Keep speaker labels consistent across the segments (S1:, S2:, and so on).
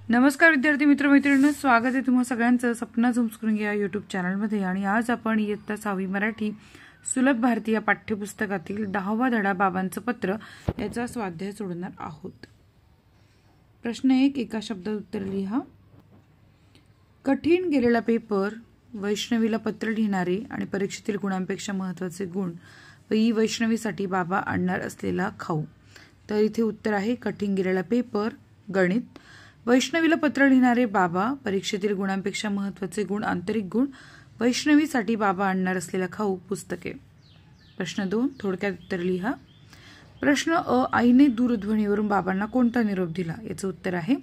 S1: नमस्कार विद्यार्थी मित्र मैत्रिणींनो, स्वागत आहे तुम्हा सगळ्यांचं सपना झूम स्क्रीन या यूट्यूब चॅनलमध्ये। आणि आज आपण इयत्ता 6वी मराठी सुलभ भारती या पाठ्यपुस्तकातील 10वा धडा बाबांचं पत्र याचा स्वाध्याय सोडवणार आहोत। प्रश्न 1, एका शब्दात उत्तर लिहा। कठीण गेलेला पेपर, वैष्णवीला पत्र लिहिणारे आणि परीक्षेतील गुणांपेक्षा महत्त्वाचे गुण व ई वैष्णवीसाठी बाबा आणणार असलेला खाऊ। तर इथे उत्तर आहे कठीण गेलेला पेपर गणित, वैष्णवीला पत्र लिहिणारे बाबा, परीक्षेतील गुणांपेक्षा महत्त्वाचे गुण आंतरिक गुण, वैष्णवीसाठी बाबा आणणार असलेला खाऊ पुस्तके। प्रश्न 2, थोडक्यात उत्तर लिहा। प्रश्न अ, आईने दूरध्वनीवरून बाबांना कोणता निरोप दिला? याचं उत्तर आहे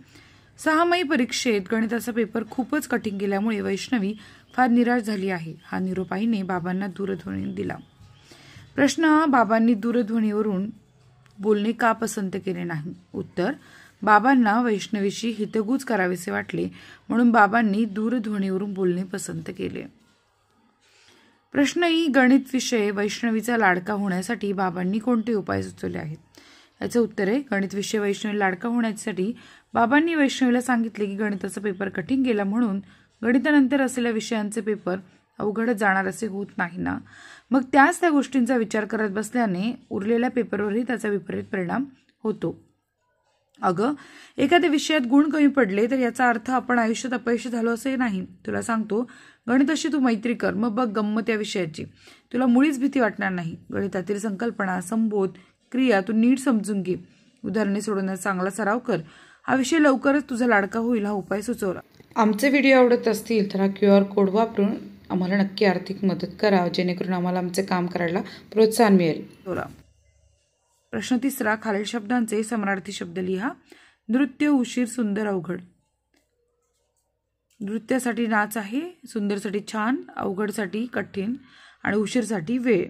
S1: 6 मे परीक्षेत गणिताचा पेपर खूपच कठीण गेल्यामुळे वैष्णवी फार निराश झाली आहे। हा निरोप आईने बाबांना दूरध्वनीने दिला। प्रश्न अ, बाबांनी दूरध्वनीवरून बोलणे का पसंत केले नाही? उत्तर, बाबांना वैष्णवीशी हितगुज करावेसे वाटले म्हणून बाबांनी दूरध्वनीवरून बोलणे पसंत केले। प्रश्न ई, गणित विषय वैष्णवीचा लाडका होण्यासाठी बाबांनी कोणते उपाय सुचवले आहेत? याचे उत्तर आहे गणित विषय वैष्णवी लाडका होण्यासाठी बाबांनी वैष्णवीला सांगितले की गणिताचा पेपर कठीण गेला म्हणून गणितानंतर असलेल्या विषयांचे पेपर अवघड जाणार असे होत नाही ना, मग त्या गोष्टींचा विचार करत बसल्याने उरलेल्या पेपरवरही त्याचा विपरीत परिणाम होतो। अगं, एखाद्या विषयात गुण कमी पडले तर याचा अर्थ आपण आयुष्यात अपयशी झालो असे नाही। तुला सांगतो, गणिताशी तू मैत्री कर, मग बघ गंमत या विषयाची, तुला मुळीच भीती वाटणार नाही। गणितातील संकल्पना, संबोध, क्रिया तू नीट समजून घे, उदाहरणे सोडवण्याचा चांगला सराव कर। हा विषय लवकरच तुझा लाडका होईल, हा उपाय सुचवला। आमचे व्हिडिओ आवडत असतील तर हा QR कोड वापरून आम्हाला नक्की आर्थिक मदत करा, जेणेकरून आम्हाला आमचे काम करायला प्रोत्साहन मिळेल। प्रश्न 3, खालील शब्दांचे समानार्थी शब्द लिहा। नृत्य, उशीर, सुंदर, अवघड। नृत्यासाठी नाच आहे, सुंदरसाठी छान, अवघडसाठी कठीण आणि उशीरसाठी वेळ।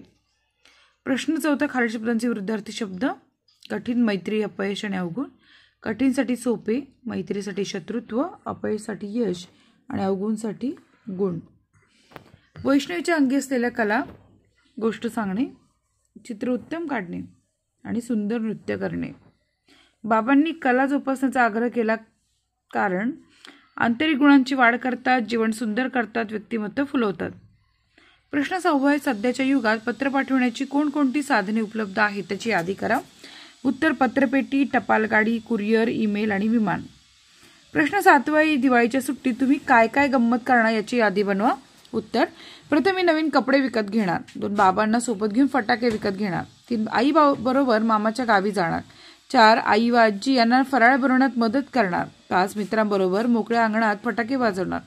S1: प्रश्न 4, खालील शब्दांचे विरुद्धार्थी शब्द। कठीण, मैत्री, अपयश आणि अवगुण। कठीणसाठी सोपे, मैत्रीसाठी शत्रुत्व, अपयशासाठी यश आणि अवगुणसाठी गुण। वैष्णवीच्या अंगी असलेल्या कला, गोष्ट सांगणे, चित्र उत्तम काढणे आणि सुंदर नृत्य करणे। बाबांनी कला जोपासण्याचा आग्रह केला कारण आंतरिक गुणांची वाढ करतात, जीवन सुंदर करतात, व्यक्तिमत्व फुलवतात। प्रश्न 6, सध्याच्या युगात पत्र पाठवण्याची कोणकोणती साधने उपलब्ध आहेत त्याची यादी करा। उत्तर, पत्रपेटी, टपाल गाडी, कुरिअर, ईमेल आणि विमान। प्रश्न 7, दिवाळीच्या सुट्टीत तुम्ही काय काय गंमत करणार याची यादी बनवा। उत्तर, प्रथम मी नवीन कपडे विकत घेणार। 2, बाबांना सोबत घेऊन फटाके विकत घेणार। 3, आई बरोबर मामाच्या गावी जाणार। 4, आई व आजी यांना फराळ बनवण्यात मदत करणार। 5, मित्रांबरोबर मोकळ्या अंगणात फटाके वाजवणार।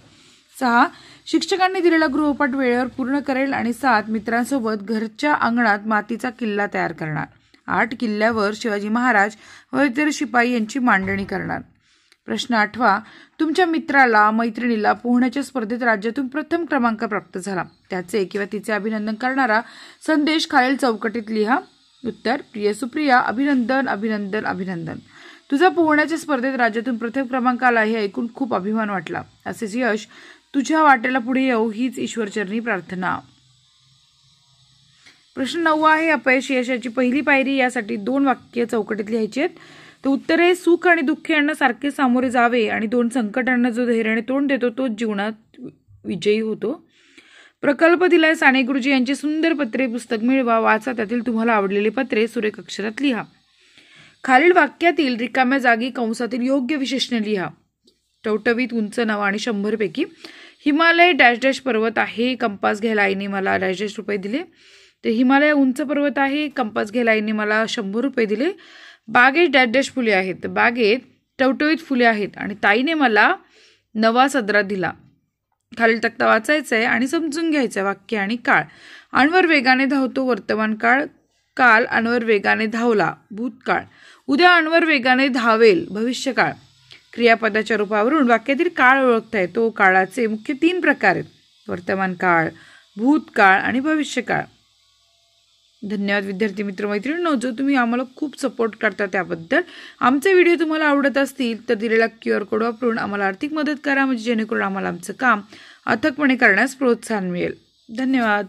S1: 6, शिक्षकांनी दिलेला गृहपाठ वेळेवर पूर्ण करेल आणि 7, मित्रांसोबत घरच्या अंगणात मातीचा किल्ला तयार करणार। 8, किल्ल्यावर शिवाजी महाराज व इतर शिपाई यांची मांडणी करणार। प्रश्न 8, तुमच्या मित्राला मैत्रिणीला पोहण्याच्या स्पर्धेत राज्यातून प्रथम क्रमांक प्राप्त झाला, त्याचे किंवा तिचे अभिनंदन करणारा संदेश खालील चौकटीत लिहा। उत्तर, प्रिय सुप्रिया, अभिनंदन अभिनंदन अभिनंदन, तुझा पोहण्याच्या स्पर्धेत राज्यातून प्रथम क्रमांक आला हे ऐकून खूप अभिमान वाटला। असेच यश तुझ्या वाटेला पुढे येऊ हीच ईश्वरचरणी प्रार्थना। प्रश्न 9, अपयश यशाची पहिली पायरी, यासाठी 2 वाक्य चौकटीत लिहायची आहेत। तर उत्तर आहे, सुख आणि दुःख यांना सारखे सामोरे जावे आणि 2 संकटांना जो धैर्याने तोंड देतो तोच जीवनात विजयी होतो। प्रकल्प दिलाय साने गुरुजी यांचे सुंदर पत्रे पुस्तक मिळवा, वाचा, त्यातील तुम्हाला आवडलेली पत्रे सुरेख अक्षरात लिहा। खालील वाक्यातील रिकाम्या जागी कंसातील योग्य विशेषणे लिहा। टवटवीत, उंच, नवा आणि 100 पैकी। हिमालय डॅश डॅश पर्वत आहे, कंपास घ्यायला आईने मला डॅश डॅश रुपये दिले। तर हिमालय उंच पर्वत आहे, कंपास घ्यायला आईने मला 100 रुपये दिले। बागेत डॅश डॅश फुले आहेत, बागेत टवटवीत फुले आहेत आणि ताईने मला नवा सदरा दिला। खालील तक्ता वाचायचा आहे आणि समजून घ्यायचं वाक्य आणि काळ। अण्वर वेगाने धावतो, वर्तमान काळ। काल अण्वर वेगाने धावला, भूतकाळ। उद्या अण्वर वेगाने धावेल, भविष्यकाळ। क्रियापदाच्या रूपावरून वाक्यातील काळ ओळखता येतो। काळाचे मुख्य 3 प्रकार आहेत, वर्तमान काळ, भूतकाळ आणि भविष्यकाळ। धन्यवाद विद्यार्थी मित्र मैत्रिणींनो, जो तुम्ही आम्हाला खूप सपोर्ट करता त्याबद्दल। आमचे व्हिडिओ तुम्हाला आवडत असतील तर दिलेला QR कोड वापरून आम्हाला आर्थिक मदत करा, म्हणजे जेणेकरून आम्हाला आमचं काम अथकपणे करण्यास प्रोत्साहन मिळेल। धन्यवाद।